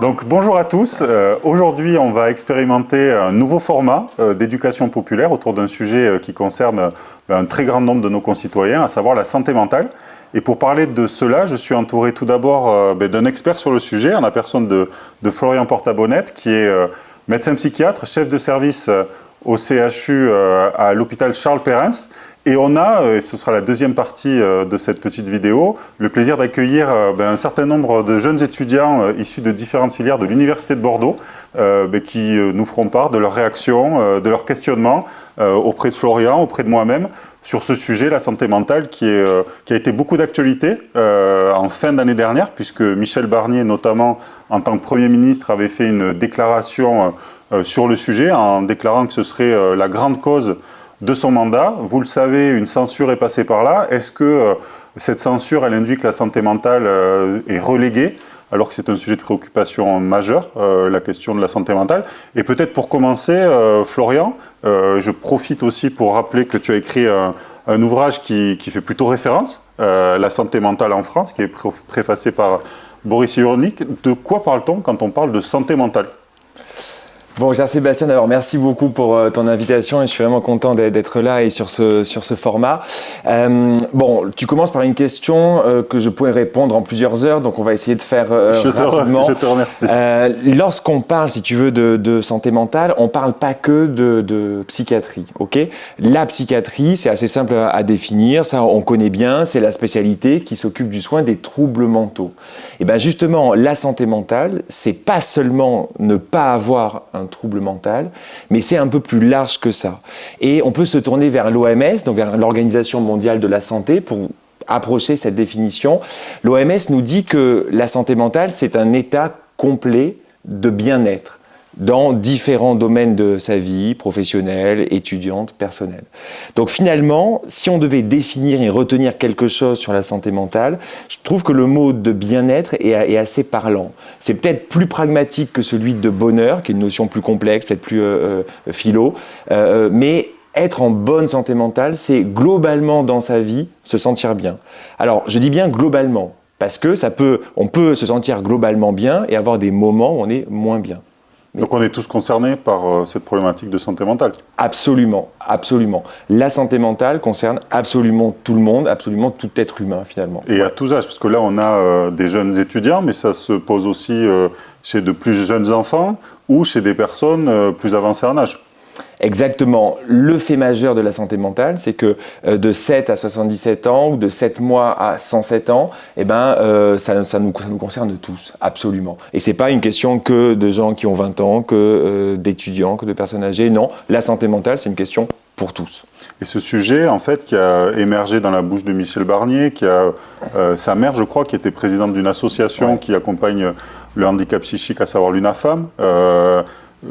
Donc bonjour à tous, aujourd'hui on va expérimenter un nouveau format d'éducation populaire autour d'un sujet qui concerne un très grand nombre de nos concitoyens, à savoir la santé mentale. Et pour parler de cela, je suis entouré tout d'abord d'un expert sur le sujet, en la personne de Florian Porta-Bonnette, qui est médecin psychiatre, chef de service au CHU à l'hôpital Charles Perrins. Et on a, et ce sera la deuxième partie de cette petite vidéo, le plaisir d'accueillir un certain nombre de jeunes étudiants issus de différentes filières de l'Université de Bordeaux qui nous feront part de leurs réactions, de leurs questionnements auprès de Florian, auprès de moi-même, sur ce sujet, la santé mentale, qui a été beaucoup d'actualité en fin d'année dernière, puisque Michel Barnier, notamment en tant que Premier ministre, avait fait une déclaration sur le sujet, en déclarant que ce serait la grande cause de son mandat. Vous le savez, une censure est passée par là. Est-ce que cette censure, elle induit que la santé mentale est reléguée, alors que c'est un sujet de préoccupation majeur, la question de la santé mentale? Et peut-être pour commencer, Florian, je profite aussi pour rappeler que tu as écrit un ouvrage qui fait plutôt référence, La santé mentale en France, qui est préfacé par Boris Cyrulnik. De quoi parle-t-on quand on parle de santé mentale ? Bon, cher Sébastien, d'abord merci beaucoup pour ton invitation et je suis vraiment content d'être là et sur ce format. Bon, tu commences par une question que je pourrais répondre en plusieurs heures, donc on va essayer de faire rapidement. Je te remercie. Lorsqu'on parle, si tu veux, de santé mentale, on parle pas que de psychiatrie, ok ? La psychiatrie, c'est assez simple à définir, ça on connaît bien, c'est la spécialité qui s'occupe du soin des troubles mentaux. Et bien justement, la santé mentale, c'est pas seulement ne pas avoir un trouble mental, mais c'est un peu plus large que ça. Et on peut se tourner vers l'OMS, donc vers l'Organisation mondiale de la santé, pour approcher cette définition. L'OMS nous dit que la santé mentale, c'est un état complet de bien-être dans différents domaines de sa vie, professionnelle, étudiante, personnelle. Donc finalement, si on devait définir et retenir quelque chose sur la santé mentale, je trouve que le mot de bien-être est assez parlant. C'est peut-être plus pragmatique que celui de bonheur, qui est une notion plus complexe, peut-être plus philo, mais être en bonne santé mentale, c'est globalement dans sa vie se sentir bien. Alors, je dis bien globalement, parce que on peut se sentir globalement bien et avoir des moments où on est moins bien. Donc on est tous concernés par cette problématique de santé mentale. Absolument, absolument. La santé mentale concerne absolument tout le monde, absolument tout être humain finalement. Et à tous âges, parce que là on a des jeunes étudiants, mais ça se pose aussi chez de plus jeunes enfants ou chez des personnes plus avancées en âge. Exactement. Le fait majeur de la santé mentale, c'est que de 7 à 77 ans ou de 7 mois à 107 ans, ça nous concerne tous, absolument. Et c'est pas une question que de gens qui ont 20 ans, que d'étudiants, que de personnes âgées. Non, la santé mentale, c'est une question pour tous. Et ce sujet, en fait, qui a émergé dans la bouche de Michel Barnier, qui a sa mère, je crois, qui était présidente d'une association qui accompagne le handicap psychique, à savoir l'UNAFAM.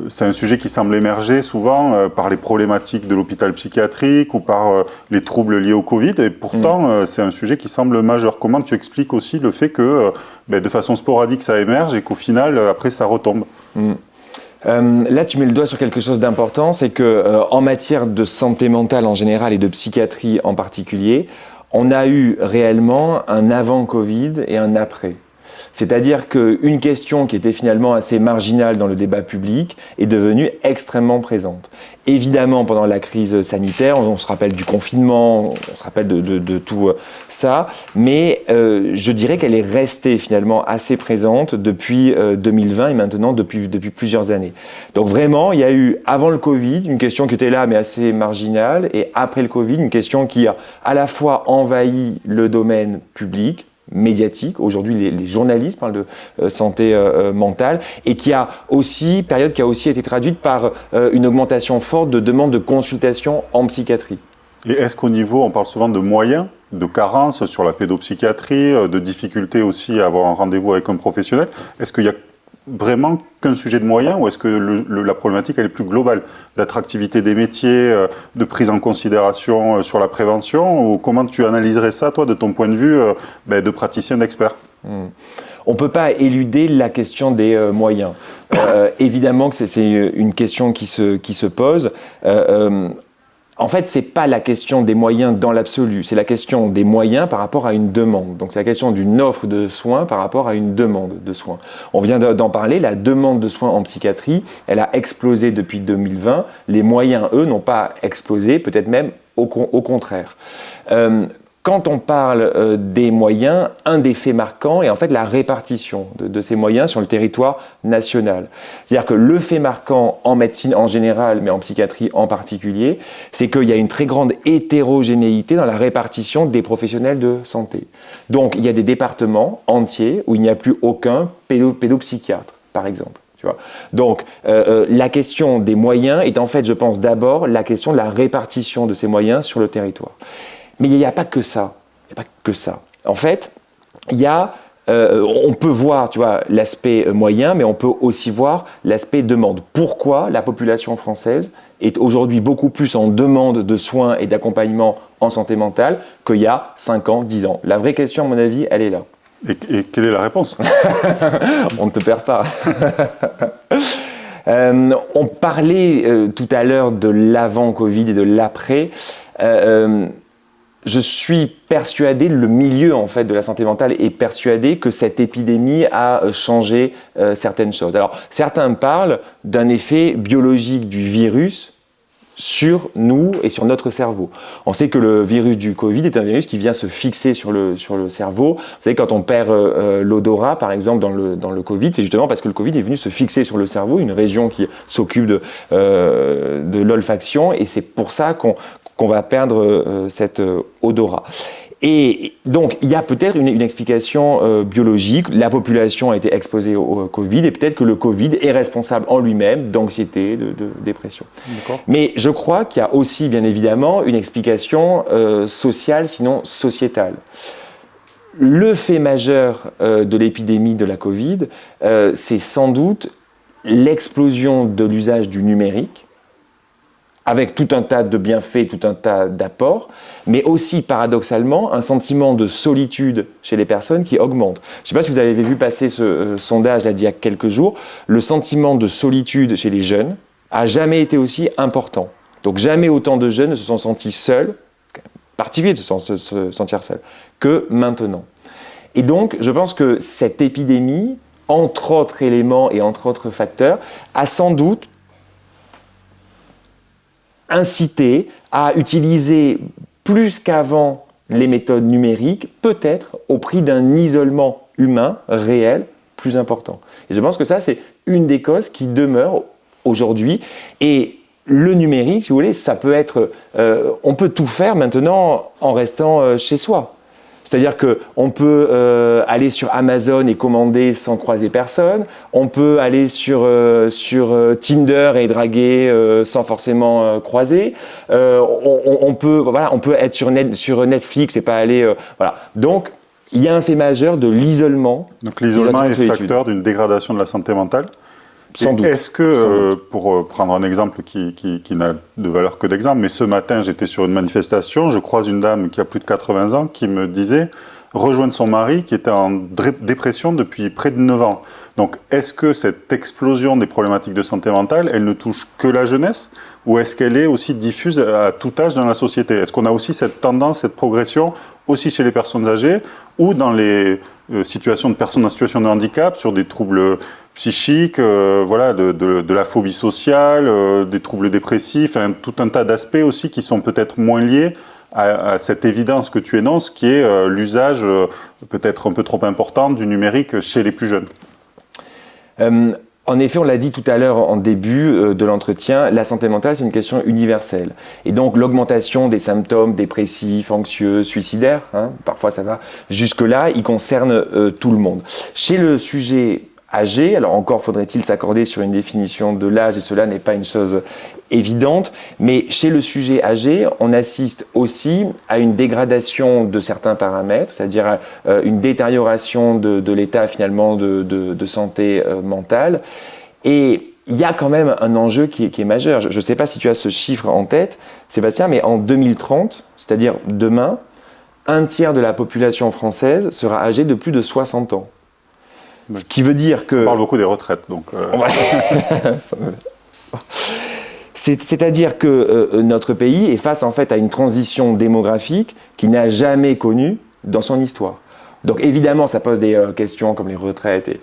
C'est un sujet qui semble émerger souvent par les problématiques de l'hôpital psychiatrique ou par les troubles liés au Covid. Et pourtant, c'est un sujet qui semble majeur. Comment tu expliques aussi le fait que de façon sporadique, ça émerge et qu'au final, après, ça retombe ? Là, tu mets le doigt sur quelque chose d'important, c'est que en matière de santé mentale en général et de psychiatrie en particulier, on a eu réellement un avant-Covid et un après. C'est-à-dire qu'une question qui était finalement assez marginale dans le débat public est devenue extrêmement présente. Évidemment, pendant la crise sanitaire, on se rappelle du confinement, on se rappelle de tout ça, mais je dirais qu'elle est restée finalement assez présente depuis 2020 et maintenant depuis plusieurs années. Donc vraiment, il y a eu avant le Covid une question qui était là mais assez marginale et après le Covid une question qui a à la fois envahi le domaine public, médiatique. Aujourd'hui, les journalistes parlent de santé mentale et période qui a aussi été traduite par une augmentation forte de demandes de consultation en psychiatrie. Et est-ce qu'au niveau, on parle souvent de moyens, de carences sur la pédopsychiatrie, de difficultés aussi à avoir un rendez-vous avec un professionnel, est-ce qu'il y a vraiment qu'un sujet de moyens ou est-ce que la problématique elle est plus globale d'attractivité des métiers, de prise en considération sur la prévention ou comment tu analyserais ça toi de ton point de vue de praticien d'expert? On ne peut pas éluder la question des moyens. Évidemment que c'est une question qui se pose. En fait, c'est pas la question des moyens dans l'absolu, c'est la question des moyens par rapport à une demande. Donc c'est la question d'une offre de soins par rapport à une demande de soins. On vient d'en parler, la demande de soins en psychiatrie, elle a explosé depuis 2020. Les moyens, eux, n'ont pas explosé, peut-être même au contraire. Quand on parle des moyens, un des faits marquants est en fait la répartition de ces moyens sur le territoire national. C'est-à-dire que le fait marquant en médecine en général, mais en psychiatrie en particulier, c'est qu'il y a une très grande hétérogénéité dans la répartition des professionnels de santé. Donc il y a des départements entiers où il n'y a plus aucun pédopsychiatre, par exemple. Tu vois. Donc, la question des moyens est en fait, je pense, d'abord la question de la répartition de ces moyens sur le territoire. Mais il n'y a pas que ça. Il n'y a pas que ça. En fait, on peut voir, tu vois, l'aspect moyen, mais on peut aussi voir l'aspect demande. Pourquoi la population française est aujourd'hui beaucoup plus en demande de soins et d'accompagnement en santé mentale qu'il y a 5 ans, 10 ans? La vraie question, à mon avis, elle est là. Et quelle est la réponse? On ne te perd pas. On parlait tout à l'heure de l'avant-Covid et de l'après. Je suis persuadé, le milieu en fait de la santé mentale est persuadé que cette épidémie a changé certaines choses. Alors certains parlent d'un effet biologique du virus sur nous et sur notre cerveau. On sait que le virus du Covid est un virus qui vient se fixer sur le cerveau. Vous savez, quand on perd l'odorat, par exemple, dans le Covid, c'est justement parce que le Covid est venu se fixer sur le cerveau, une région qui s'occupe de l'olfaction, et c'est pour ça qu'on va perdre cet odorat. Et donc, il y a peut-être une explication biologique. La population a été exposée au Covid et peut-être que le Covid est responsable en lui-même d'anxiété, de dépression. D'accord. Mais je crois qu'il y a aussi, bien évidemment, une explication sociale, sinon sociétale. Le fait majeur de l'épidémie de la Covid, c'est sans doute l'explosion de l'usage du numérique, avec tout un tas de bienfaits, tout un tas d'apports, mais aussi, paradoxalement, un sentiment de solitude chez les personnes qui augmente. Je ne sais pas si vous avez vu passer ce sondage là, d'il y a quelques jours. Le sentiment de solitude chez les jeunes a jamais été aussi important. Donc jamais autant de jeunes ne se sont sentis seuls, particulier de se sentir seuls, que maintenant. Et donc, je pense que cette épidémie, entre autres éléments et entre autres facteurs, a sans doute inciter à utiliser plus qu'avant les méthodes numériques, peut-être au prix d'un isolement humain réel plus important. Et je pense que ça, c'est une des causes qui demeure aujourd'hui. Et le numérique, si vous voulez, ça peut être... on peut tout faire maintenant en restant chez soi. C'est-à-dire qu'on peut aller sur Amazon et commander sans croiser personne. On peut aller sur Tinder et draguer sans forcément croiser. On peut être sur Netflix et pas aller... voilà. Donc, il y a un fait majeur de l'isolement. Donc l'isolement est facteur d'une dégradation de la santé mentale. Sans doute. Est-ce que, pour prendre un exemple qui n'a de valeur que d'exemple, mais ce matin j'étais sur une manifestation, je croise une dame qui a plus de 80 ans qui me disait rejoindre son mari qui était en dépression depuis près de 9 ans. Donc est-ce que cette explosion des problématiques de santé mentale, elle ne touche que la jeunesse ou est-ce qu'elle est aussi diffuse à tout âge dans la société? Est-ce qu'on a aussi cette tendance, cette progression aussi chez les personnes âgées ou dans les situations de personnes en situation de handicap, sur des troubles psychiques, voilà, de la phobie sociale, des troubles dépressifs, tout un tas d'aspects aussi qui sont peut-être moins liés à cette évidence que tu énonces, qui est l'usage peut-être un peu trop important du numérique chez les plus jeunes. En effet, on l'a dit tout à l'heure en début de l'entretien, la santé mentale, c'est une question universelle. Et donc, l'augmentation des symptômes dépressifs, anxieux, suicidaires, parfois ça va jusque-là, il concerne tout le monde. Chez le sujet âgé, alors encore faudrait-il s'accorder sur une définition de l'âge, et cela n'est pas une chose évidente, mais chez le sujet âgé, on assiste aussi à une dégradation de certains paramètres, c'est-à-dire à une détérioration de l'état finalement de santé mentale. Et il y a quand même un enjeu qui est majeur. Je ne sais pas si tu as ce chiffre en tête, Sébastien, mais en 2030, c'est-à-dire demain, 1/3 de la population française sera âgée de plus de 60 ans. Ce qui veut dire que... On parle beaucoup des retraites, donc... C'est-à-dire que notre pays est face en fait à une transition démographique qu'il n'a jamais connue dans son histoire. Donc évidemment, ça pose des questions comme les retraites, et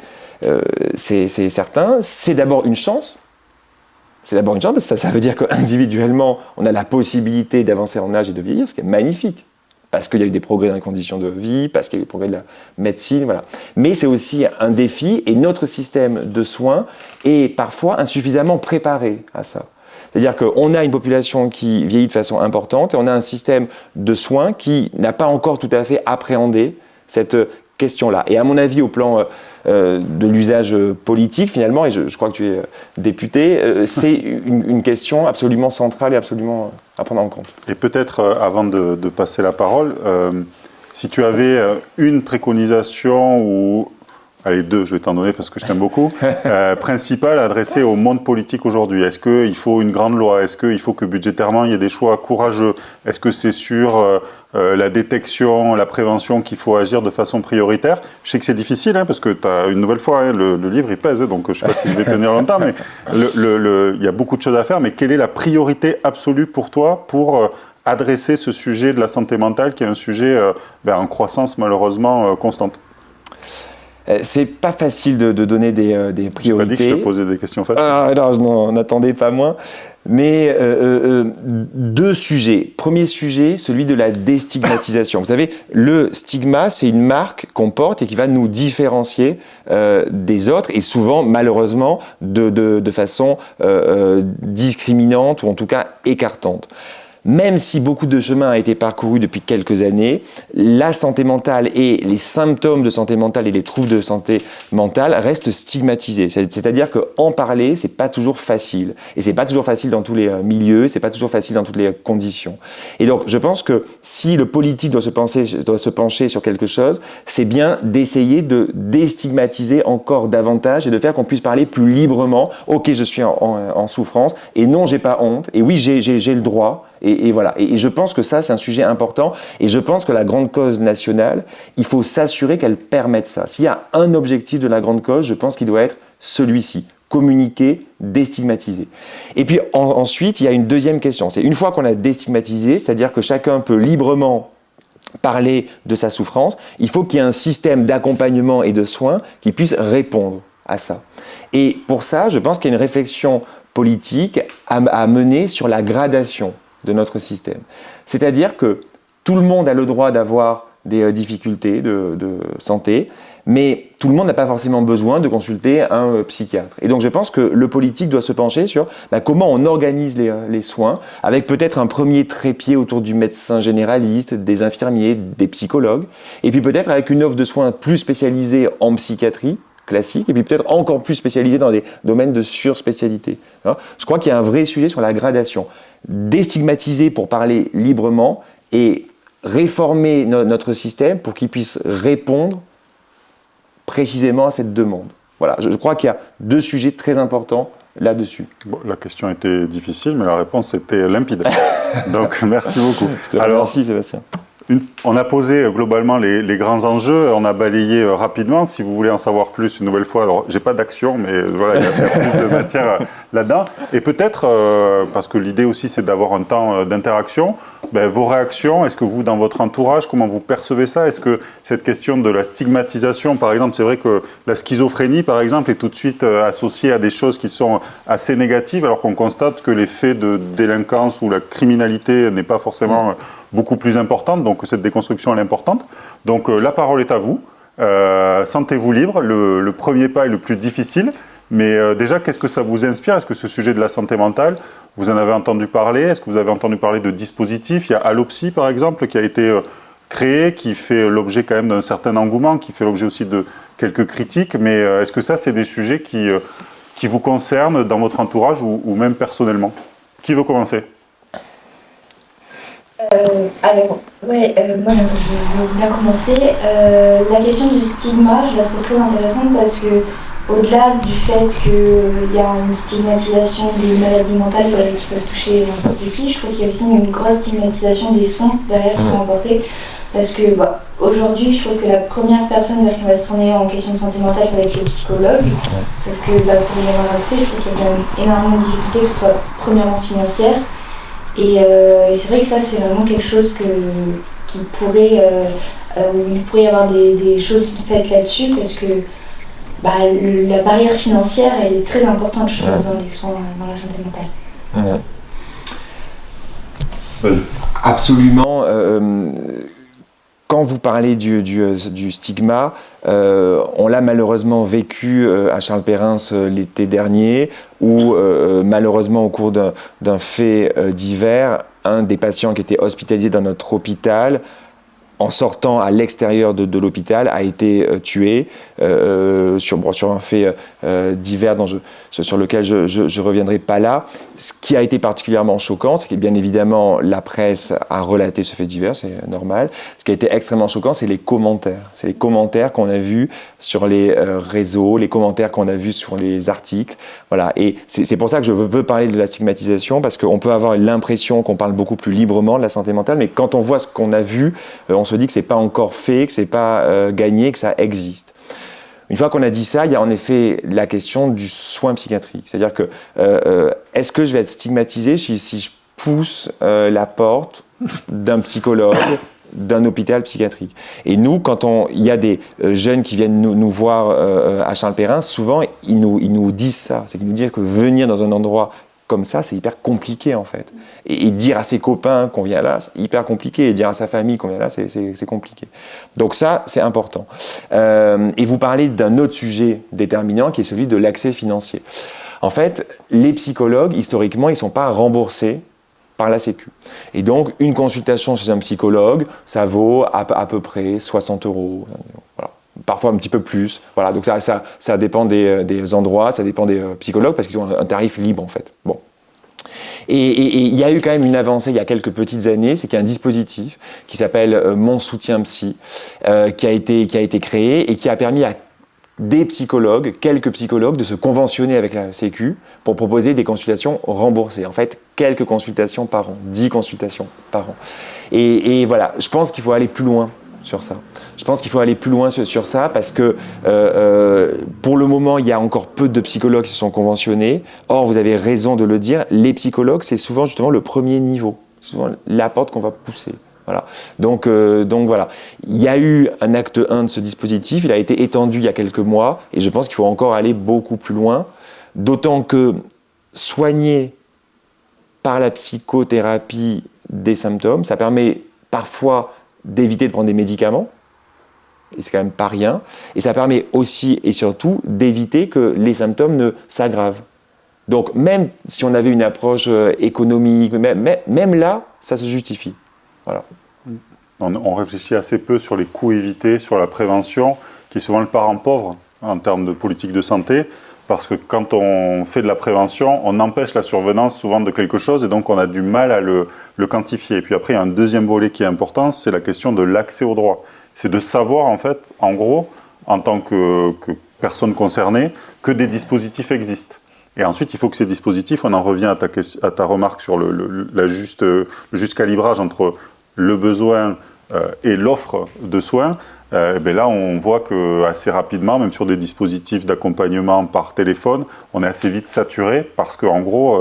c'est certain. C'est d'abord une chance. C'est d'abord une chance parce que ça veut dire qu'individuellement, on a la possibilité d'avancer en âge et de vieillir, ce qui est magnifique. Parce qu'il y a eu des progrès dans les conditions de vie, parce qu'il y a eu des progrès de la médecine, voilà. Mais c'est aussi un défi, et notre système de soins est parfois insuffisamment préparé à ça. C'est-à-dire qu'on a une population qui vieillit de façon importante, et on a un système de soins qui n'a pas encore tout à fait appréhendé cette question-là. Et à mon avis, au plan de l'usage politique, finalement, et je crois que tu es député, c'est une question absolument centrale et absolument à prendre en compte. Et peut-être, avant de passer la parole, si tu avais une préconisation ou... Allez, deux, je vais t'en donner parce que je t'aime beaucoup. Principale adressée au monde politique aujourd'hui. Est-ce qu'il faut une grande loi? Est-ce qu'il faut que budgétairement il y ait des choix courageux? Est-ce que c'est sur la détection, la prévention qu'il faut agir de façon prioritaire? Je sais que c'est difficile parce que tu as une nouvelle fois, le livre il pèse, donc je ne sais pas si je vais tenir longtemps, mais il y a beaucoup de choses à faire. Mais quelle est la priorité absolue pour toi pour adresser ce sujet de la santé mentale qui est un sujet en croissance malheureusement constante? C'est pas facile de donner des priorités. Je n'ai pas dit que je te posais des questions faciles. Ah non, je n'en attendais pas moins. Mais deux sujets. Premier sujet, celui de la déstigmatisation. Vous savez, le stigma, c'est une marque qu'on porte et qui va nous différencier des autres, et souvent, malheureusement, de façon discriminante ou en tout cas écartante. Même si beaucoup de chemin a été parcouru depuis quelques années, la santé mentale et les symptômes de santé mentale et les troubles de santé mentale restent stigmatisés. C'est-à-dire qu'en parler, c'est pas toujours facile. Et c'est pas toujours facile dans tous les milieux, c'est pas toujours facile dans toutes les conditions. Et donc, je pense que si le politique doit se pencher sur quelque chose, c'est bien d'essayer de déstigmatiser encore davantage et de faire qu'on puisse parler plus librement. Ok, je suis en souffrance, et non, j'ai pas honte, et oui, j'ai le droit. Et voilà. Et je pense que ça, c'est un sujet important. Et je pense que la grande cause nationale, il faut s'assurer qu'elle permette ça. S'il y a un objectif de la grande cause, je pense qu'il doit être celui-ci. Communiquer, déstigmatiser. Et puis ensuite, il y a une deuxième question. C'est une fois qu'on a déstigmatisé, c'est-à-dire que chacun peut librement parler de sa souffrance, il faut qu'il y ait un système d'accompagnement et de soins qui puisse répondre à ça. Et pour ça, je pense qu'il y a une réflexion politique à mener sur la gradation de notre système. C'est-à-dire que tout le monde a le droit d'avoir des difficultés de santé, mais tout le monde n'a pas forcément besoin de consulter un psychiatre. Et donc je pense que le politique doit se pencher sur comment on organise les soins, avec peut-être un premier trépied autour du médecin généraliste, des infirmiers, des psychologues, et puis peut-être avec une offre de soins plus spécialisée en psychiatrie, classique, et puis peut-être encore plus spécialisé dans des domaines de surspécialité. Je crois qu'il y a un vrai sujet sur la gradation. Déstigmatiser pour parler librement et réformer notre système pour qu'il puisse répondre précisément à cette demande. Voilà, je crois qu'il y a deux sujets très importants là-dessus. Bon, la question était difficile, mais la réponse était limpide. Donc, merci beaucoup. Je te remercie, Sébastien. On a posé globalement les grands enjeux, on a balayé rapidement. Si vous voulez en savoir plus une nouvelle fois, alors j'ai pas d'action, mais voilà, il y a plus de matière là-dedans. Et peut-être, parce que l'idée aussi c'est d'avoir un temps d'interaction, vos réactions, est-ce que vous, dans votre entourage, comment vous percevez ça? Est-ce que cette question de la stigmatisation, par exemple, c'est vrai que la schizophrénie, par exemple, est tout de suite associée à des choses qui sont assez négatives, alors qu'on constate que les faits de délinquance ou la criminalité n'est pas forcément beaucoup plus importante, donc cette déconstruction elle est importante. Donc la parole est à vous, sentez-vous libre, le premier pas est le plus difficile, mais déjà qu'est-ce que ça vous inspire? Est-ce que ce sujet de la santé mentale, vous en avez entendu parler? Est-ce que vous avez entendu parler de dispositifs? Il y a Allopsy par exemple qui a été créé, qui fait l'objet quand même d'un certain engouement, qui fait l'objet aussi de quelques critiques, mais est-ce que ça c'est des sujets qui vous concernent dans votre entourage ou même personnellement? Qui veut commencer? Moi je veux bien commencer. La question du stigma, je la trouve très intéressante parce que au-delà du fait qu'il y a une stigmatisation des maladies mentales qui peuvent toucher n'importe qui, je trouve qu'il y a aussi une grosse stigmatisation des soins derrière qui sont apportés. Parce que aujourd'hui, je trouve que la première personne vers qui on va se tourner en question de santé mentale, ça va être le psychologue. Sauf que pour y avoir accès, je trouve qu'il y a quand même énormément de difficultés, que ce soit premièrement financière. Et c'est vrai que ça, c'est vraiment quelque chose qui pourrait, où il pourrait y avoir des choses faites là-dessus, parce que la barrière financière, elle est très importante, je trouve, dans les soins, dans la santé mentale. Absolument. Quand vous parlez du stigma, on l'a malheureusement vécu à Charles Perrins l'été dernier, où malheureusement au cours d'un fait divers, un des patients qui était hospitalisé dans notre hôpital, en sortant à l'extérieur de l'hôpital, a été tué sur un fait divers sur lequel je ne reviendrai pas là. Ce qui a été particulièrement choquant, c'est que bien évidemment la presse a relaté ce fait divers, c'est normal. Ce qui a été extrêmement choquant, c'est les commentaires. C'est les commentaires qu'on a vus sur les réseaux, les commentaires qu'on a vus sur les articles. Voilà. Et c'est pour ça que je veux parler de la stigmatisation, parce qu'on peut avoir l'impression qu'on parle beaucoup plus librement de la santé mentale, mais quand on voit ce qu'on a vu, on se dit que c'est pas encore fait, que c'est pas gagné, que ça existe. Une fois qu'on a dit ça, il y a en effet la question du soin psychiatrique. C'est-à-dire que est-ce que je vais être stigmatisé si je pousse la porte d'un psychologue, d'un hôpital psychiatrique? Et nous, quand il y a des jeunes qui viennent nous voir à Charles Perrins, souvent ils nous disent ça. C'est qu'ils nous disent que venir dans un endroit comme ça, c'est hyper compliqué en fait. Et dire à ses copains qu'on vient là, c'est hyper compliqué. Et dire à sa famille qu'on vient là, c'est compliqué. Donc ça, c'est important. Et vous parlez d'un autre sujet déterminant qui est celui de l'accès financier. En fait, les psychologues, historiquement, ils ne sont pas remboursés par la Sécu. Et donc, une consultation chez un psychologue, ça vaut à peu près 60 €. Voilà. Parfois un petit peu plus. Voilà, donc ça dépend des endroits, ça dépend des psychologues, parce qu'ils ont un tarif libre en fait. Bon. Et il y a eu quand même une avancée il y a quelques petites années, c'est qu'il y a un dispositif qui s'appelle Mon Soutien Psy, qui a été créé et qui a permis à des psychologues, quelques psychologues, de se conventionner avec la Sécu pour proposer des consultations remboursées. En fait, quelques consultations par an, 10 consultations par an. Et voilà, je pense qu'il faut aller plus loin sur ça. Je pense qu'il faut aller plus loin sur ça parce que pour le moment, il y a encore peu de psychologues qui se sont conventionnés. Or, vous avez raison de le dire, les psychologues, c'est souvent justement le premier niveau, souvent la porte qu'on va pousser. Voilà. Donc voilà. Il y a eu un acte 1 de ce dispositif, il a été étendu il y a quelques mois et je pense qu'il faut encore aller beaucoup plus loin, d'autant que soigner par la psychothérapie des symptômes, ça permet parfois d'éviter de prendre des médicaments, et c'est quand même pas rien, et ça permet aussi et surtout d'éviter que les symptômes ne s'aggravent. Donc même si on avait une approche économique, même là, ça se justifie. Voilà. On réfléchit assez peu sur les coûts évités, sur la prévention, qui est souvent le parent pauvre en termes de politique de santé, parce que quand on fait de la prévention, on empêche la survenance souvent de quelque chose et donc on a du mal à le quantifier. Et puis après, il y a un deuxième volet qui est important, c'est la question de l'accès au droit. C'est de savoir en fait, en gros, en tant que personne concernée, que des dispositifs existent. Et ensuite, il faut que ces dispositifs, on en revient à ta remarque sur le juste calibrage entre le besoin et l'offre de soins. Là, on voit qu'assez rapidement, même sur des dispositifs d'accompagnement par téléphone, on est assez vite saturé parce qu'en gros,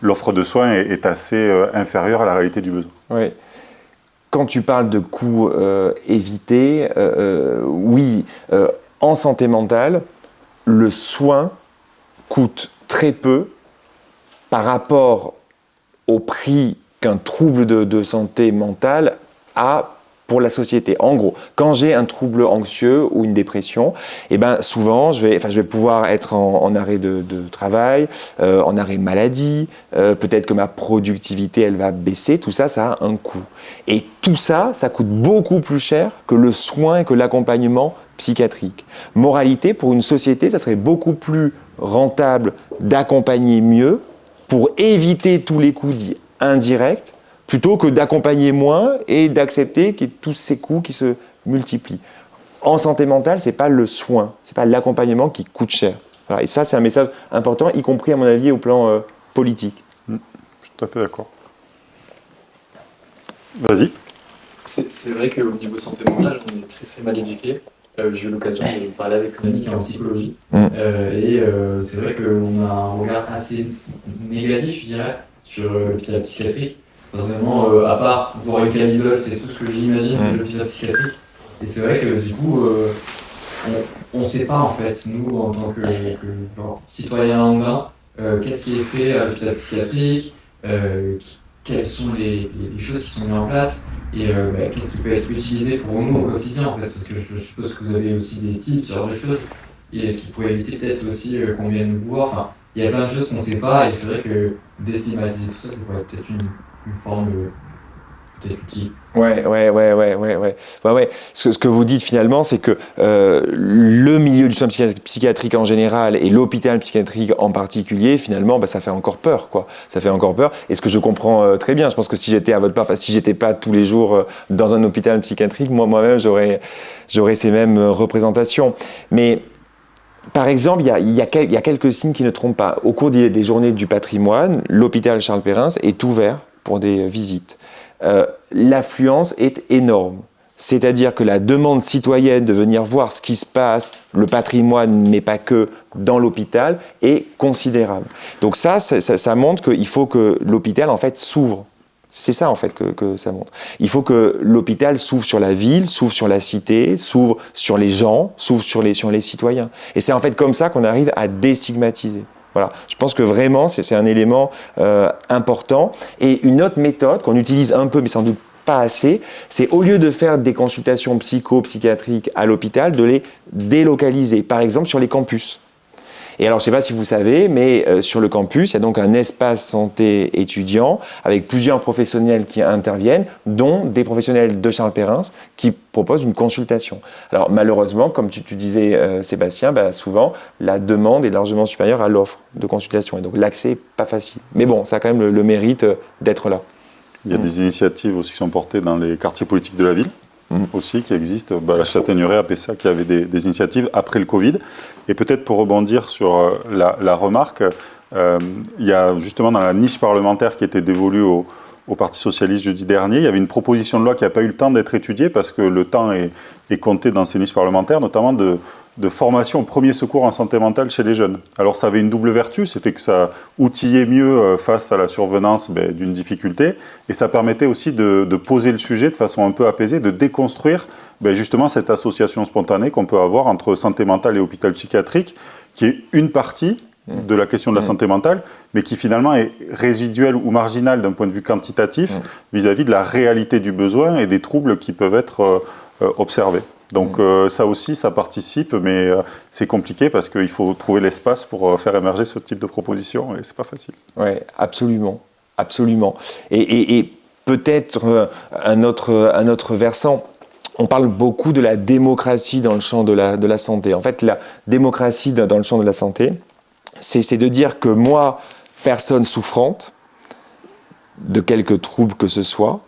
l'offre de soins est assez inférieure à la réalité du besoin. Oui. Quand tu parles de coûts évités, oui, en santé mentale, le soin coûte très peu par rapport au prix qu'un trouble de santé mentale a pour la société. En gros, quand j'ai un trouble anxieux ou une dépression, souvent, je vais pouvoir être en arrêt de travail, en arrêt maladie, peut-être que ma productivité, elle va baisser. Tout ça, ça a un coût. Et tout ça, ça coûte beaucoup plus cher que le soin et que l'accompagnement psychiatrique. Moralité, pour une société, ça serait beaucoup plus rentable d'accompagner mieux pour éviter tous les coûts dits indirects, plutôt que d'accompagner moins et d'accepter qu'il y ait tous ces coûts qui se multiplient. En santé mentale, ce n'est pas le soin, ce n'est pas l'accompagnement qui coûte cher. Voilà. Et ça, c'est un message important, y compris à mon avis au plan politique. Je suis tout à fait d'accord. Vas-y. C'est vrai qu'au niveau santé mentale, on est très très mal éduqué. J'ai eu l'occasion de parler avec une amie qui est en psychologie. C'est vrai qu'on a un regard assez négatif, je dirais, sur l'hôpital psychiatrique. Personnellement, à part voir une camisole, c'est tout ce que j'imagine de l'hôpital psychiatrique. Et c'est vrai que du coup, on ne sait pas en fait, nous, en tant que genre, citoyens lambda, qu'est-ce qui est fait à l'hôpital psychiatrique, quelles sont les choses qui sont mises en place et qu'est-ce qui peut être utilisé pour nous au quotidien en fait, parce que je suppose que vous avez aussi des tips sur des choses et qui pourraient éviter peut-être aussi qu'on vienne nous voir. Enfin, il y a plein de choses qu'on ne sait pas et c'est vrai que déstigmatiser tout ça, ça pourrait être peut-être une forme peut-être utile. Ouais. Ce que vous dites finalement, c'est que le milieu du soin psychiatrique en général et l'hôpital psychiatrique en particulier, finalement, ça fait encore peur, quoi. Ça fait encore peur. Et ce que je comprends très bien, je pense que si j'étais à votre place, si j'étais pas tous les jours dans un hôpital psychiatrique, moi-même, j'aurais ces mêmes représentations. Mais par exemple, il y a quelques signes qui ne trompent pas. Au cours des journées du patrimoine, l'hôpital Charles Perrin est ouvert pour des visites. L'affluence est énorme. C'est-à-dire que la demande citoyenne de venir voir ce qui se passe, le patrimoine, mais pas que, dans l'hôpital, est considérable. Donc ça montre qu'il faut que l'hôpital, en fait, s'ouvre. C'est ça, en fait, que ça montre. Il faut que l'hôpital s'ouvre sur la ville, s'ouvre sur la cité, s'ouvre sur les gens, s'ouvre sur les citoyens. Et c'est en fait comme ça qu'on arrive à déstigmatiser. Voilà. Je pense que vraiment, c'est un élément important. Et une autre méthode qu'on utilise un peu, mais sans doute pas assez, c'est au lieu de faire des consultations psychiatriques à l'hôpital, de les délocaliser, par exemple sur les campus. Et alors, je ne sais pas si vous savez, mais sur le campus, il y a donc un espace santé étudiant avec plusieurs professionnels qui interviennent, dont des professionnels de Charles Perrin qui proposent une consultation. Alors, malheureusement, comme tu disais, Sébastien, souvent, la demande est largement supérieure à l'offre de consultation. Et donc, l'accès n'est pas facile. Mais bon, ça a quand même le mérite d'être là. Il y a des initiatives aussi qui sont portées dans les quartiers politiques de la ville. Aussi qui existent, la Châtaigneraie, APSA, qui avait des initiatives après le Covid. Et peut-être pour rebondir sur la remarque, il y a justement dans la niche parlementaire qui était dévolue au Parti Socialiste jeudi dernier, il y avait une proposition de loi qui n'a pas eu le temps d'être étudiée parce que le temps est compté dans ces niches parlementaires, notamment de formation au premier secours en santé mentale chez les jeunes. Alors ça avait une double vertu, c'était que ça outillait mieux face à la survenance d'une difficulté et ça permettait aussi de poser le sujet de façon un peu apaisée, de déconstruire justement cette association spontanée qu'on peut avoir entre santé mentale et hôpital psychiatrique, qui est une partie de la question de la santé mentale, mais qui finalement est résiduelle ou marginale d'un point de vue quantitatif vis-à-vis de la réalité du besoin et des troubles qui peuvent être observés. Donc ça aussi, ça participe, mais c'est compliqué parce qu'il faut trouver l'espace pour faire émerger ce type de proposition et c'est pas facile. Oui, absolument. Et peut-être un autre versant. On parle beaucoup de la démocratie dans le champ de la santé. En fait, la démocratie dans le champ de la santé, c'est de dire que moi, personne souffrante de quelque trouble que ce soit,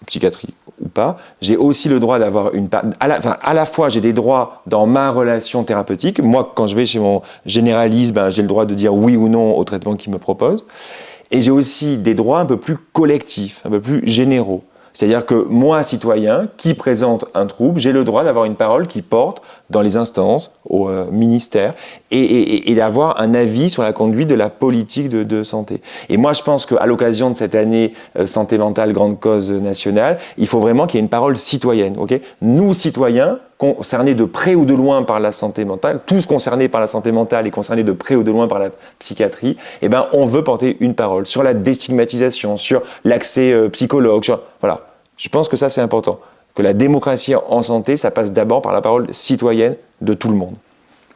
psychiatrie ou pas, j'ai aussi le droit d'avoir une part... À la fois, j'ai des droits dans ma relation thérapeutique. Moi, quand je vais chez mon généraliste, j'ai le droit de dire oui ou non au traitement qu'il me propose. Et j'ai aussi des droits un peu plus collectifs, un peu plus généraux. C'est-à-dire que moi, citoyen, qui présente un trouble, j'ai le droit d'avoir une parole qui porte dans les instances, au ministère, et d'avoir un avis sur la conduite de la politique de santé. Et moi, je pense qu'à l'occasion de cette année santé mentale, grande cause nationale, il faut vraiment qu'il y ait une parole citoyenne. Okay ? Nous, citoyens, concernés de près ou de loin par la santé mentale, tous concernés par la santé mentale et concernés de près ou de loin par la psychiatrie, on veut porter une parole sur la déstigmatisation, sur l'accès psychologue, voilà. Je pense que ça, c'est important. Que la démocratie en santé, ça passe d'abord par la parole citoyenne de tout le monde.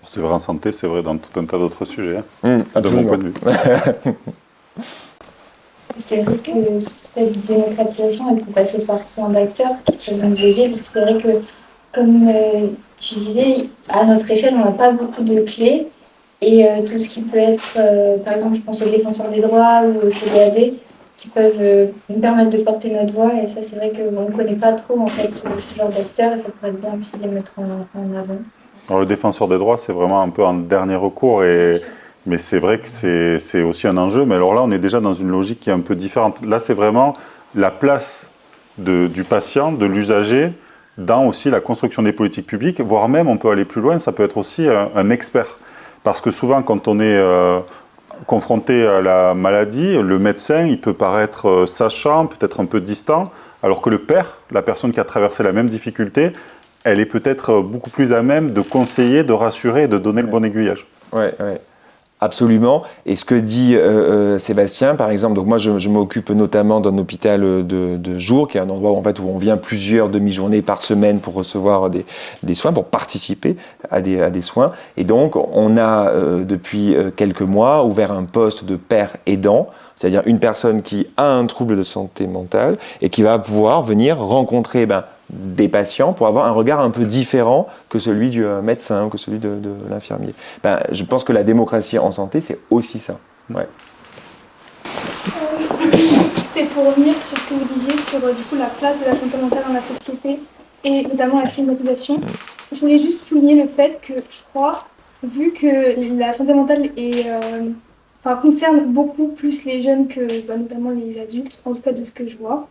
C'est vrai en santé, c'est vrai dans tout un tas d'autres sujets, de mon point de vue. C'est vrai que cette démocratisation, elle peut passer par plein d'acteurs qui peuvent nous aider, parce que c'est vrai que, comme tu disais, à notre échelle, on n'a pas beaucoup de clés, et tout ce qui peut être, par exemple, je pense aux défenseurs des droits ou au CDAV, qui peuvent nous permettre de porter notre voix, et ça, c'est vrai qu'on ne connaît pas trop, en fait, ce genre d'acteurs, et ça pourrait être bien aussi de les mettre en avant. Alors, le défenseur des droits, c'est vraiment un peu un dernier recours, mais c'est vrai que c'est aussi un enjeu. Mais alors là, on est déjà dans une logique qui est un peu différente. Là, c'est vraiment la place du patient, de l'usager, dans aussi la construction des politiques publiques, voire même, on peut aller plus loin, ça peut être aussi un expert. Parce que souvent, quand on est confronté à la maladie, le médecin, il peut paraître sachant, peut-être un peu distant, alors que le père, la personne qui a traversé la même difficulté, elle est peut-être beaucoup plus à même de conseiller, de rassurer et de donner le bon aiguillage. Ouais. Absolument. Et ce que dit Sébastien, par exemple, donc moi je m'occupe notamment d'un hôpital de jour, qui est un endroit où on vient plusieurs demi-journées par semaine pour recevoir des soins, pour participer à des soins. Et donc on a depuis quelques mois ouvert un poste de père aidant, c'est-à-dire une personne qui a un trouble de santé mentale et qui va pouvoir venir rencontrer des patients pour avoir un regard un peu différent que celui du médecin ou que celui de l'infirmier. Je pense que la démocratie en santé, c'est aussi ça. Ouais. C'était pour revenir sur ce que vous disiez sur du coup, la place de la santé mentale dans la société et notamment la stigmatisation. Je voulais juste souligner le fait que je crois, vu que la santé mentale concerne beaucoup plus les jeunes que notamment les adultes, en tout cas de ce que je vois,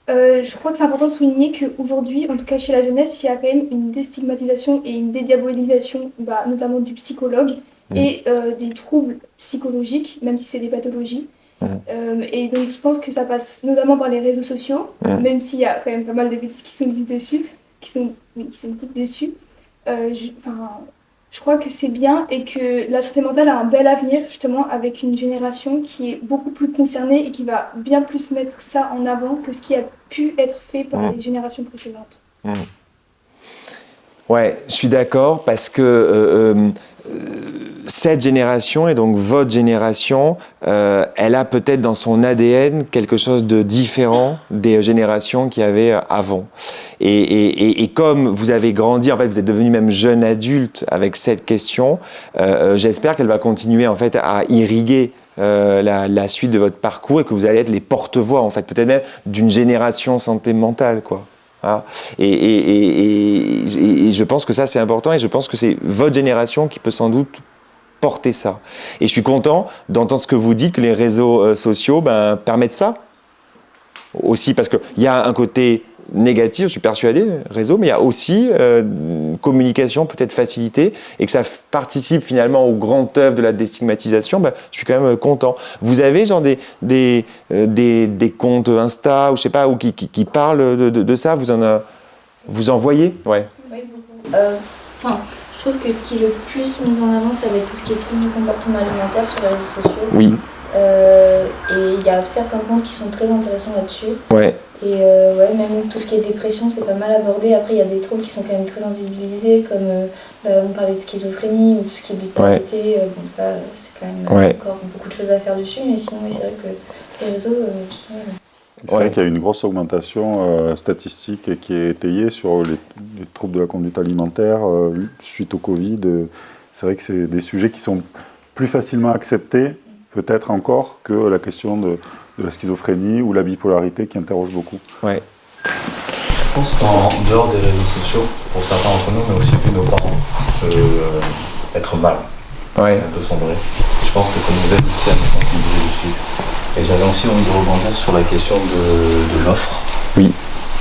je crois que c'est important de souligner qu'aujourd'hui, en tout cas chez la jeunesse, il y a quand même une déstigmatisation et une dédiabolisation, notamment du psychologue et des troubles psychologiques, même si c'est des pathologies. Et donc je pense que ça passe notamment par les réseaux sociaux, même s'il y a quand même pas mal de bêtises qui sont dites dessus, qui sont dites dessus. Je crois que c'est bien et que la santé mentale a un bel avenir justement avec une génération qui est beaucoup plus concernée et qui va bien plus mettre ça en avant que ce qui a pu être fait par les générations précédentes. Ouais, je suis d'accord parce que cette génération et donc votre génération, elle a peut-être dans son ADN quelque chose de différent des générations qu'il y avait avant. Et comme vous avez grandi, en fait, vous êtes devenu même jeune adulte avec cette question, j'espère qu'elle va continuer en fait à irriguer la suite de votre parcours et que vous allez être les porte-voix en fait, peut-être même d'une génération santé mentale, quoi. Voilà. Et je pense que ça c'est important et je pense que c'est votre génération qui peut sans doute porter ça. Et je suis content d'entendre ce que vous dites, que les réseaux sociaux permettent ça aussi, parce qu'il y a un côté négatif, je suis persuadé, réseau, mais il y a aussi communication peut-être facilitée et que ça participe finalement au grand œuvre de la déstigmatisation, je suis quand même content. Vous avez genre des comptes Insta ou je sais pas, ou qui parlent de ça, vous en voyez? Ouais. Oui, beaucoup. Je trouve que ce qui est le plus mis en avant, ça va être tout ce qui est troubles du comportement alimentaire sur les réseaux sociaux. Oui. Et il y a certains comptes qui sont très intéressants là-dessus. Ouais. Et même tout ce qui est dépression, c'est pas mal abordé. Après, il y a des troubles qui sont quand même très invisibilisés, comme on parlait de schizophrénie ou tout ce qui est bipolarité. Ça, c'est quand même encore beaucoup de choses à faire dessus. Mais sinon, c'est vrai que les réseaux... C'est vrai qu'il y a une grosse augmentation statistique qui est étayée sur les troubles de la conduite alimentaire suite au Covid. C'est vrai que c'est des sujets qui sont plus facilement acceptés, peut-être encore, que la question de la schizophrénie ou la bipolarité qui interroge beaucoup. Ouais. Je pense qu'en dehors des réseaux sociaux, pour certains d'entre nous, mais aussi vu nos parents, être mal, un peu sombrer. Je pense que ça nous aide aussi à nous sensibiliser dessus. Et j'avais aussi envie de rebondir sur la question de l'offre. Oui.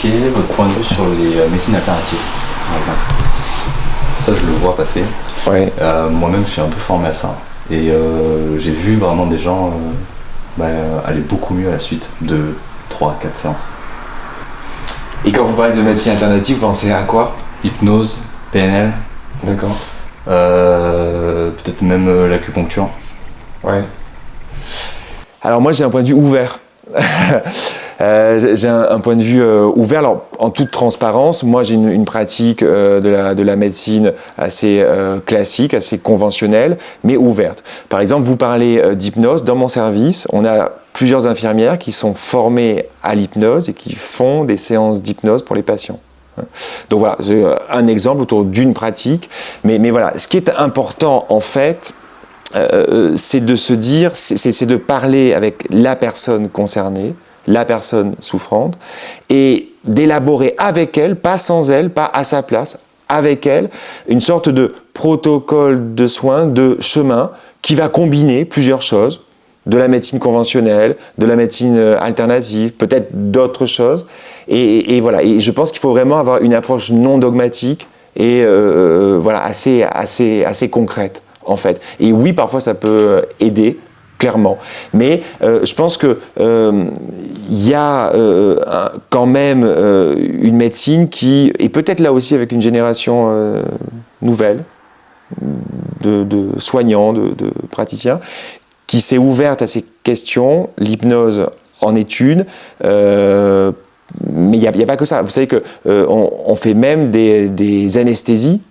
Quel est votre point de vue sur les médecines alternatives, par exemple? Ça, je le vois passer. Ouais. Moi-même, je suis un peu formé à ça. Et j'ai vu vraiment des gens aller beaucoup mieux à la suite de 3 à 4 séances. Et quand vous parlez de médecine alternative, vous pensez à quoi? Hypnose, PNL. D'accord. Peut-être même l'acupuncture. Ouais. Alors moi j'ai un point de vue ouvert. J'ai un point de vue ouvert. Alors en toute transparence, moi j'ai une pratique de la médecine assez classique, assez conventionnelle, mais ouverte. Par exemple, vous parlez d'hypnose. Dans mon service, on a plusieurs infirmières qui sont formées à l'hypnose et qui font des séances d'hypnose pour les patients. Donc voilà, c'est un exemple autour d'une pratique. Mais voilà, ce qui est important en fait, c'est de se dire, c'est de parler avec la personne concernée, la personne souffrante, et d'élaborer avec elle, pas sans elle, pas à sa place, avec elle, une sorte de protocole de soins, de chemin, qui va combiner plusieurs choses. de la médecine conventionnelle, de la médecine alternative, peut-être d'autres choses. Et voilà. Et je pense qu'il faut vraiment avoir une approche non dogmatique et voilà, assez concrète, en fait. Et oui, parfois, ça peut aider, clairement. Mais je pense que y a quand même une médecine qui, et peut-être là aussi avec une génération nouvelle, de soignants, de praticiens, qui s'est ouverte à ces questions, l'hypnose en études, mais il n'y a pas que ça. Vous savez qu'on fait même des anesthésies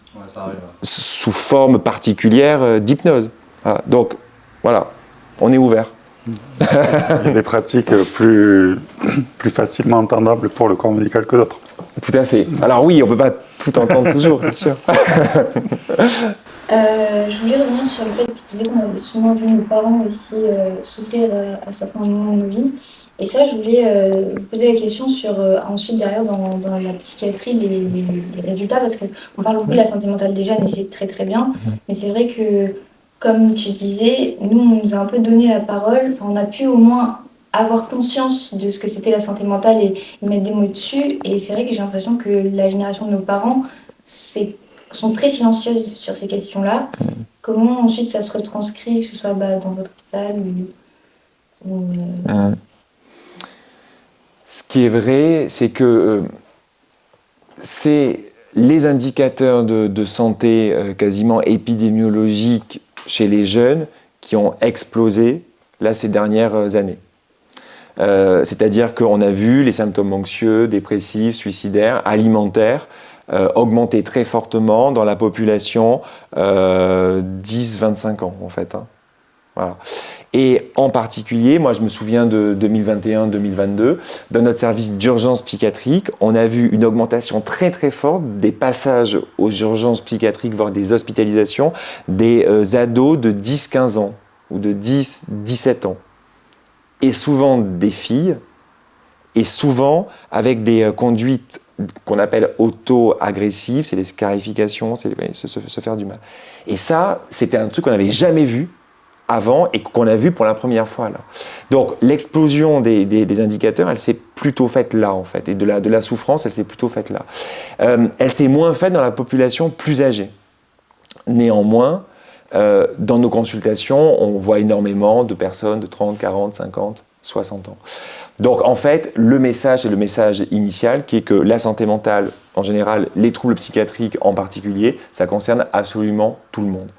sous forme particulière d'hypnose. Voilà. Donc, voilà, on est ouvert. Il y a des pratiques plus facilement entendables pour le corps médical que d'autres. Tout à fait. Alors oui, on ne peut pas tout entendre toujours, c'est sûr. Je voulais revenir sur le fait que tu disais qu'on avait souvent vu nos parents aussi souffrir à certains moments de nos vies. Et ça, je voulais vous poser la question sur ensuite derrière dans la psychiatrie les résultats, parce qu'on parle beaucoup de la santé mentale déjà, mais c'est très très bien. Mais c'est vrai que, comme tu disais, nous on nous a un peu donné la parole, enfin, on a pu au moins avoir conscience de ce que c'était la santé mentale et mettre des mots dessus. Et c'est vrai que j'ai l'impression que la génération de nos parents sont très silencieuses sur ces questions-là. Comment ensuite ça se retranscrit, que ce soit dans votre hôpital ou Ce qui est vrai, c'est que c'est les indicateurs de santé quasiment épidémiologiques chez les jeunes qui ont explosé là ces dernières années. C'est-à-dire qu'on a vu les symptômes anxieux, dépressifs, suicidaires, alimentaires augmenter très fortement dans la population 10-25 ans en fait. Hein. Voilà. Et en particulier, moi je me souviens de 2021-2022, dans notre service d'urgence psychiatrique, on a vu une augmentation très très forte des passages aux urgences psychiatriques, voire des hospitalisations, des ados de 10-15 ans ou de 10-17 ans. Et souvent des filles, et souvent avec des conduites qu'on appelle auto-agressives, c'est les scarifications, c'est se faire du mal. Et ça, c'était un truc qu'on n'avait jamais vu avant et qu'on a vu pour la première fois là. Donc l'explosion des indicateurs, elle s'est plutôt faite là en fait, et de la souffrance, elle s'est plutôt faite là. Elle s'est moins faite dans la population plus âgée. Néanmoins, dans nos consultations, on voit énormément de personnes de 30, 40, 50, 60 ans. Donc en fait, le message, c'est le message initial qui est que la santé mentale, en général, les troubles psychiatriques en particulier, ça concerne absolument tout le monde.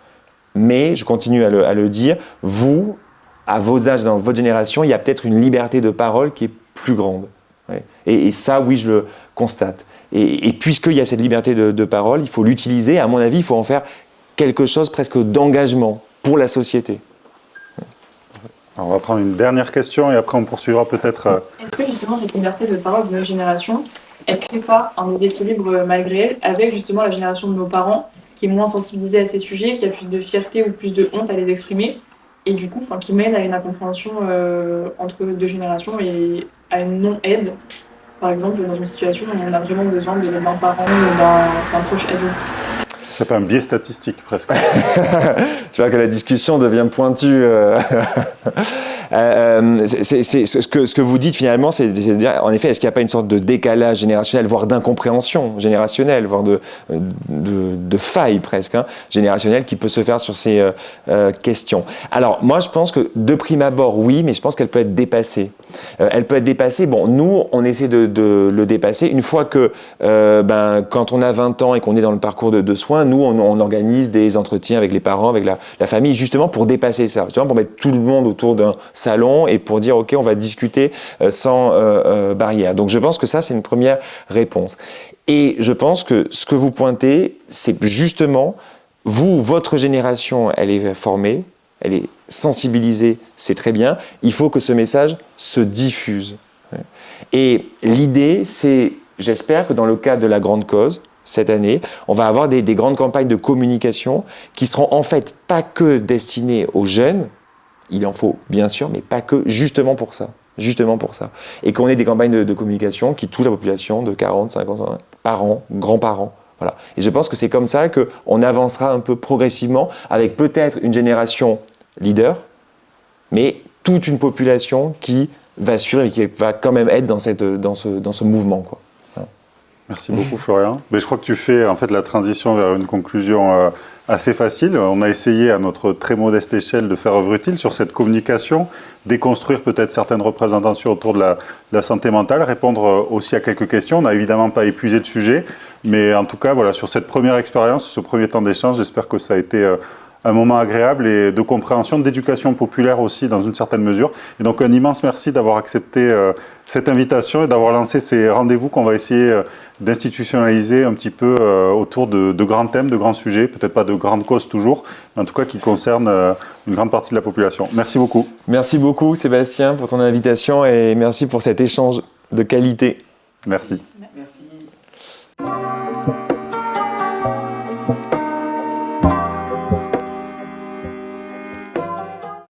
Mais, je continue à le dire, vous, à vos âges, dans votre génération, il y a peut-être une liberté de parole qui est plus grande. Ouais. Et ça, oui, je le constate. Et puisqu'il y a cette liberté de parole, il faut l'utiliser. À mon avis, il faut en faire quelque chose presque d'engagement pour la société. Alors, on va prendre une dernière question et après on poursuivra peut-être... Est-ce que justement cette liberté de parole de notre génération, elle ne crée pas un déséquilibre malgré elle avec justement la génération de nos parents qui est moins sensibilisée à ces sujets, qui a plus de fierté ou plus de honte à les exprimer et du coup qui mène à une incompréhension entre deux générations et à une non-aide, par exemple dans une situation où on a vraiment besoin d'un parent ou d'un proche adulte? C'est pas un biais statistique presque. Tu vois que la discussion devient pointue. Ce que vous dites finalement, c'est de dire, en effet, est-ce qu'il n'y a pas une sorte de décalage générationnel, voire d'incompréhension générationnelle, voire de faille presque, hein, générationnelle qui peut se faire sur ces questions. Alors moi, je pense que de prime abord, oui, mais je pense qu'elle peut être dépassée. Elle peut être dépassée. Bon, nous, on essaie de le dépasser. Une fois que, quand on a 20 ans et qu'on est dans le parcours de soins, nous, on organise des entretiens avec les parents, avec la famille, justement pour dépasser ça, justement pour mettre tout le monde autour d'un salon et pour dire, OK, on va discuter sans barrière. Donc, je pense que ça, c'est une première réponse. Et je pense que ce que vous pointez, c'est justement, vous, votre génération, elle est formée, elle est sensibilisée, c'est très bien. Il faut que ce message se diffuse. Et l'idée, c'est, j'espère que dans le cadre de la grande cause, cette année, on va avoir des grandes campagnes de communication qui seront en fait pas que destinées aux jeunes, il en faut bien sûr, mais pas que, justement pour ça. Et qu'on ait des campagnes de communication qui touchent la population de 40, 50 parents, grands-parents. Voilà. Et je pense que c'est comme ça qu'on avancera un peu progressivement avec peut-être une génération leader, mais toute une population qui va suivre et qui va quand même être dans ce mouvement, quoi. Merci beaucoup Florian. Mais je crois que tu fais en fait la transition vers une conclusion assez facile. On a essayé à notre très modeste échelle de faire œuvre utile sur cette communication, déconstruire peut-être certaines représentations autour de la santé mentale, répondre aussi à quelques questions. On n'a évidemment pas épuisé le sujet, mais en tout cas voilà, sur cette première expérience, ce premier temps d'échange, j'espère que ça a été un moment agréable et de compréhension, d'éducation populaire aussi dans une certaine mesure. Et donc un immense merci d'avoir accepté cette invitation et d'avoir lancé ces rendez-vous qu'on va essayer d'institutionnaliser un petit peu autour de grands thèmes, de grands sujets, peut-être pas de grandes causes toujours, mais en tout cas qui concernent une grande partie de la population. Merci beaucoup. Merci beaucoup Sébastien pour ton invitation et merci pour cet échange de qualité. Merci.